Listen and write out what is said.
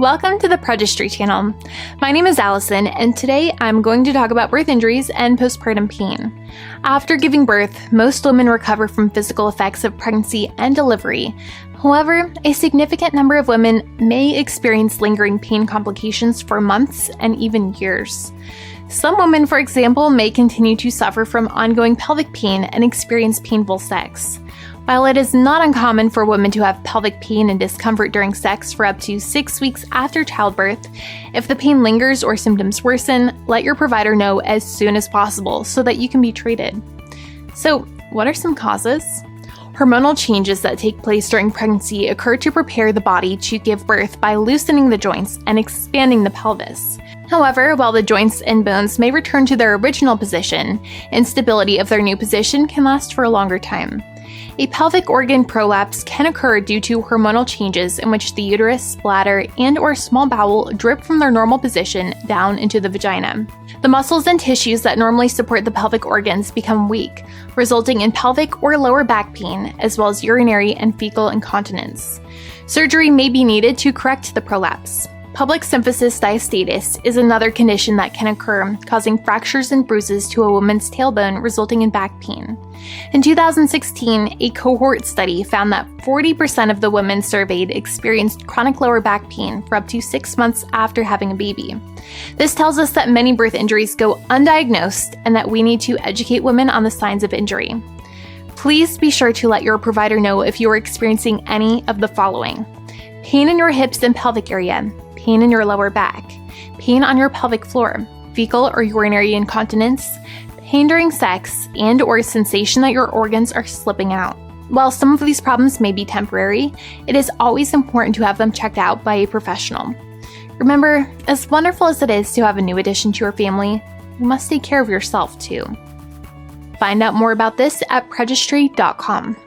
Welcome to the Pregistry channel. My name is Allison, and today I'm going to talk about birth injuries and postpartum pain. After giving birth, most women recover from physical effects of pregnancy and delivery. However, a significant number of women may experience lingering pain complications for months and even years. Some women, for example, may continue to suffer from ongoing pelvic pain and experience painful sex. While it is not uncommon for women to have pelvic pain and discomfort during sex for up to 6 weeks after childbirth, if the pain lingers or symptoms worsen, let your provider know as soon as possible so that you can be treated. So, what are some causes? Hormonal changes that take place during pregnancy occur to prepare the body to give birth by loosening the joints and expanding the pelvis. However, while the joints and bones may return to their original position, instability of their new position can last for a longer time. A pelvic organ prolapse can occur due to hormonal changes in which the uterus, bladder, and/or small bowel drip from their normal position down into the vagina. The muscles and tissues that normally support the pelvic organs become weak, resulting in pelvic or lower back pain, as well as urinary and fecal incontinence. Surgery may be needed to correct the prolapse. Public symphysis diastasis is another condition that can occur, causing fractures and bruises to a woman's tailbone, resulting in back pain. In 2016, a cohort study found that 40% of the women surveyed experienced chronic lower back pain for up to 6 months after having a baby. This tells us that many birth injuries go undiagnosed and that we need to educate women on the signs of injury. Please be sure to let your provider know if you are experiencing any of the following: pain in your hips and pelvic area, pain in your lower back, pain on your pelvic floor, fecal or urinary incontinence, pain during sex, and/or sensation that your organs are slipping out. While some of these problems may be temporary, it is always important to have them checked out by a professional. Remember, as wonderful as it is to have a new addition to your family, you must take care of yourself too. Find out more about this at Pregistry.com.